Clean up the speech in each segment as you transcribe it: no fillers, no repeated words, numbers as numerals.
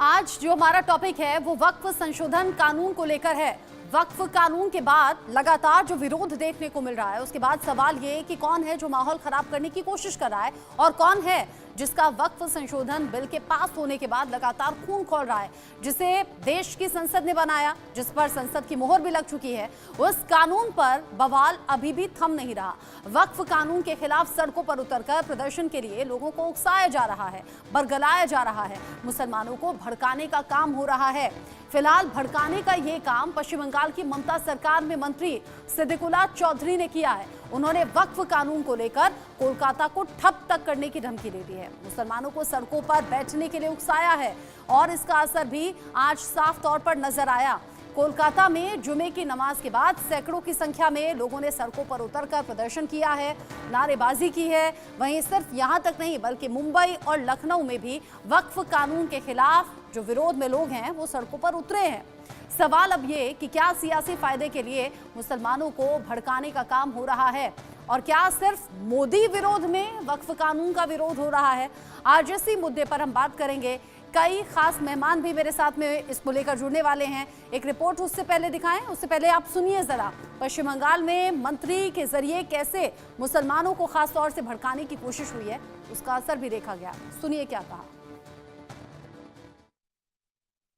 आज जो हमारा टॉपिक है वो वक्फ संशोधन कानून को लेकर है। वक्फ कानून के बाद लगातार जो विरोध देखने को मिल रहा है, उसके बाद सवाल ये कि कौन है जो माहौल खराब करने की कोशिश कर रहा है और कौन है जिसका वक्फ संशोधन बिल के पास होने के बाद लगातार खून खौल रहा है, जिसे देश की संसद ने बनाया, जिस पर संसद की मोहर भी लग चुकी है। उस कानून पर बवाल अभी भी थम नहीं रहा। वक्फ कानून के खिलाफ सड़कों पर उतरकर प्रदर्शन के लिए लोगों को उकसाया जा रहा है, बरगलाया जा रहा है, मुसलमानों को भड़काने का काम हो रहा है। फिलहाल भड़काने का ये काम पश्चिम बंगाल की ममता सरकार में मंत्री सिद्दीकुल्लाह चौधरी ने किया है। उन्होंने वक्फ कानून को लेकर कोलकाता को ठप तक करने की धमकी दे दी है, मुसलमानों को सड़कों पर बैठने के लिए उकसाया है और इसका असर भी आज साफ तौर पर नजर आया। कोलकाता में जुमे की नमाज के बाद सैकड़ों की संख्या में लोगों ने सड़कों पर उतरकर प्रदर्शन किया है, नारेबाजी की है। वहीं सिर्फ यहां तक नहीं बल्कि मुंबई और लखनऊ में भी वक्फ कानून के खिलाफ जो विरोध में लोग हैं वो सड़कों पर उतरे हैं। सवाल अब ये कि क्या सियासी फायदे के लिए मुसलमानों को भड़काने का काम हो रहा है और क्या सिर्फ मोदी विरोध में वक्फ कानून का विरोध हो रहा है। आज इसी मुद्दे पर हम बात करेंगे। कई खास मेहमान भी मेरे साथ में इसको लेकर जुड़ने वाले हैं। एक रिपोर्ट उससे पहले दिखाएं, उससे पहले आप सुनिए जरा पश्चिम बंगाल में मंत्री के जरिए कैसे मुसलमानों को खास तौर से भड़काने की कोशिश हुई है, उसका असर भी देखा गया। सुनिए क्या कहा।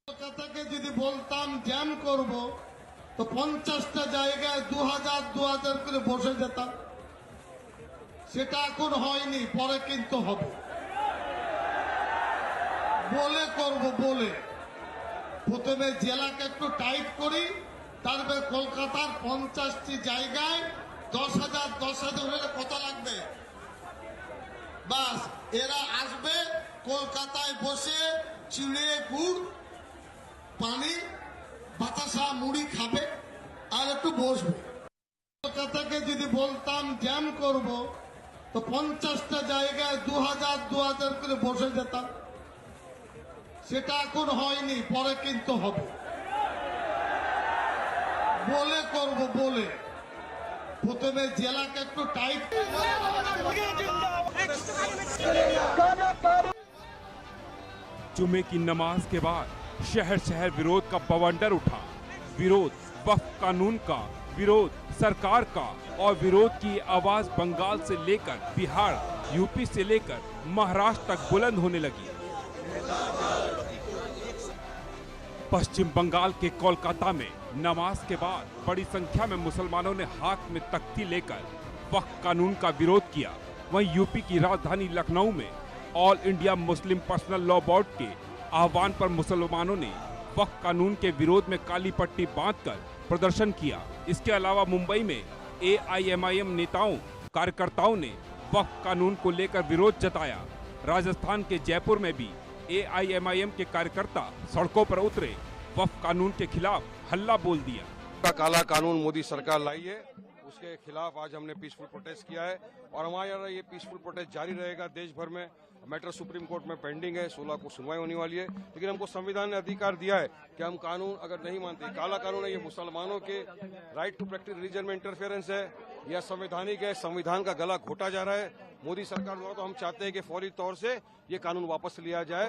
কলকাতাকে যদি বলতাম জ্যাম করব তো 50টা জায়গায় 2000 করে বসে যেতাম, সেটা এখন হয়নি, পরে কিন্তু হবে। বলে করব বলে প্রথমে জেলাকে একটু টাইট করি, তারপরে কলকাতার 50টি জায়গায় 10,000 হলে কত লাগবে, বাস এরা আসবে কলকাতায় বসে চিড়ে গুড় পানি বাতাসা মুড়ি খাবে আর একটু বসবে। কলকাতাকে যদি বলতাম জ্যাম করব তো 50টা জায়গায় 2000 করে বসে যেতাম, সেটা এখন হয়নি, পরে কিন্তু হবে। বলে করব বলে প্রথমে জেলাকে একটু টাইট। जुमे की नमाज के बाद शहर शहर विरोध का बवंडर उठा। विरोध वक्फ कानून का, विरोध सरकार का और विरोध की आवाज बंगाल से लेकर बिहार, यूपी से लेकर महाराष्ट्र तक बुलंद होने लगी। पश्चिम बंगाल के कोलकाता में नमाज के बाद बड़ी संख्या में मुसलमानों ने हाथ में तख्ती लेकर वक्फ कानून का विरोध किया। वहीं यूपी की राजधानी लखनऊ में all India Muslim personal law board के आह्वान पर मुसलमानों ने वक्फ कानून के विरोध में काली पट्टी बांधकर प्रदर्शन किया। इसके अलावा मुंबई में AIMIM नेताओं कार्यकर्ताओं ने वक्फ कानून को लेकर विरोध जताया। राजस्थान के जयपुर में भी AIMIM के कार्यकर्ता सड़कों पर उतरे, वक्फ कानून के खिलाफ हल्ला बोल दिया। काला कानून मोदी सरकार लाई है, उसके खिलाफ आज हमने पीसफुल प्रोटेस्ट किया है और हमारे यहाँ ये पीसफुल प्रोटेस्ट जारी रहेगा देश भर में। मैटर सुप्रीम कोर्ट में पेंडिंग है, 16 को सुनवाई होने वाली है, लेकिन हमको संविधान ने अधिकार दिया है कि हम कानून अगर नहीं मानते, काला कानून है, ये मुसलमानों के राइट टू प्रैक्टिस रिलीजन में इंटरफेरेंस है या संवैधानिक है, संविधान का गला घोटा जा रहा है मोदी सरकार द्वारा। तो हम चाहते हैं कि फौरी तौर से ये कानून वापस लिया जाए।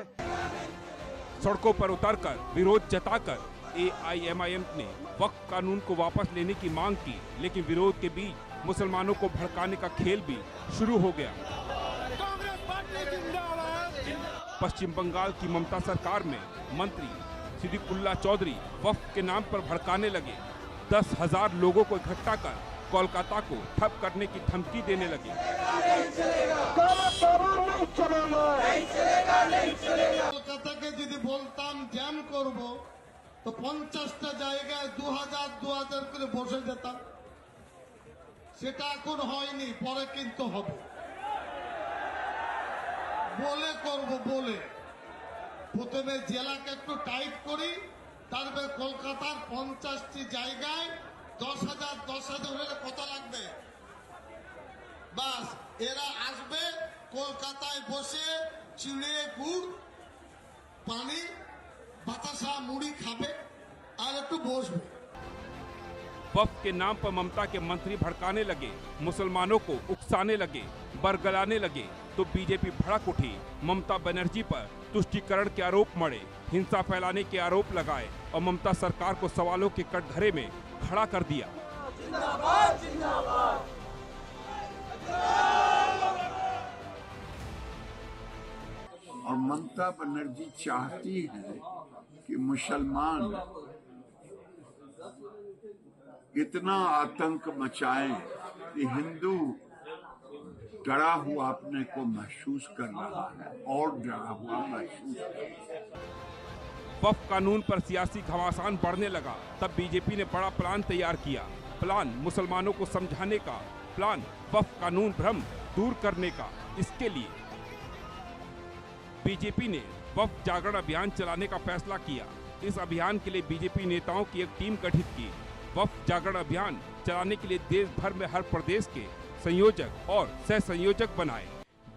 सड़कों पर उतरकर विरोध जताकर AIMIM ने वक्फ कानून को वापस लेने की मांग की, लेकिन विरोध के बीच मुसलमानों को भड़काने का खेल भी शुरू हो गया। पश्चिम बंगाल की ममता सरकार में मंत्री सिद्दीकुल्लाह चौधरी वक्फ के नाम पर भड़काने लगे। 10,000 लोगों को इकट्ठा कर कोलकाता को ठप करने की धमकी देने लगे। কলকাতাকে যদি বলতাম জ্যাম করব তো 50টা জায়গায় 2000 করে বসে যেতাম, সেটা এখন হয়নি, পরে কিন্তু হবে। বলে করব বলে প্রথমে জেলাকে একটু টাইট করি, তারপরে কলকাতার 50টি জায়গায় 10,000 হলে কত লাগবে, বাস এরা আসবে কলকাতায় বসে চিড়ে গুড় পানি বাতাসা মুড়ি খাবে আর একটু বসবে। वक्फ के नाम पर ममता के मंत्री भड़काने लगे, मुसलमानों को उकसाने लगे, बरगलाने लगे तो बीजेपी भड़क उठी। ममता बनर्जी पर तुष्टीकरण के आरोप मढ़े, हिंसा फैलाने के आरोप लगाए और ममता सरकार को सवालों के कटघरे में खड़ा कर दिया। और ममता बनर्जी चाहती है कि मुसलमान इतना आतंक मचाएं कि हिंदू डरा हुआ अपने को महसूस कर रहा है और डरा हुआ महसूस कर रहा है। वक्फ कानून पर सियासी घमासान बढ़ने लगा, तब बीजेपी ने बड़ा प्लान तैयार किया। प्लान मुसलमानों को समझाने का, प्लान वक्फ कानून भ्रम दूर करने का। इसके लिए बीजेपी ने वक्फ जागरण अभियान चलाने का फैसला किया। इस अभियान के लिए बीजेपी नेताओं की एक टीम गठित की। वक्फ जागरण अभियान चलाने के लिए देश भर में हर प्रदेश के संयोजक और सह संयोजक बनाए।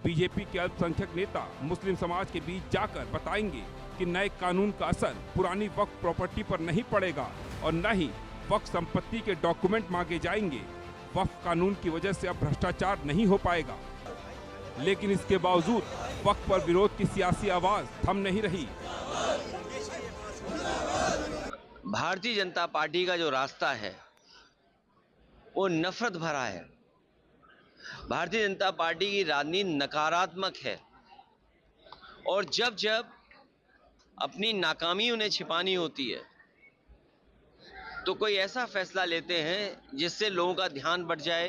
बीजेपी के अल्पसंख्यक नेता मुस्लिम समाज के बीच जाकर बताएंगे कि नए कानून का असर पुरानी वक्फ प्रॉपर्टी पर नहीं पड़ेगा और न ही वक्फ संपत्ति के डॉक्यूमेंट मांगे जाएंगे। वक्फ कानून की वजह से अब भ्रष्टाचार नहीं हो पाएगा। लेकिन इसके बावजूद वक्फ पर विरोध की सियासी आवाज थम नहीं रही। भारतीय जनता पार्टी का जो रास्ता है वो नफरत भरा है। भारतीय जनता पार्टी की राजनीति नकारात्मक है और जब जब अपनी नाकामी उन्हें छिपानी होती है तो कोई ऐसा फैसला लेते हैं जिससे लोगों का ध्यान बढ़ जाए।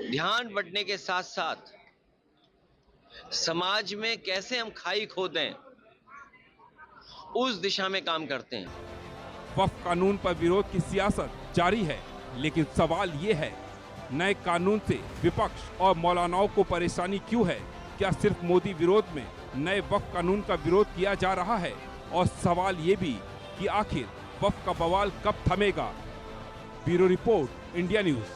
ध्यान बढ़ने के साथ साथ समाज में कैसे हम खाई खोदें उस दिशा में काम करते हैं। वक्फ कानून पर विरोध की सियासत जारी है, लेकिन सवाल ये है, नए कानून से विपक्ष और मौलानाओं को परेशानी क्यों है? क्या सिर्फ मोदी विरोध में नए वक्फ कानून का विरोध किया जा रहा है? और सवाल ये भी कि आखिर वक्फ का बवाल कब थमेगा? Bureau report, India news.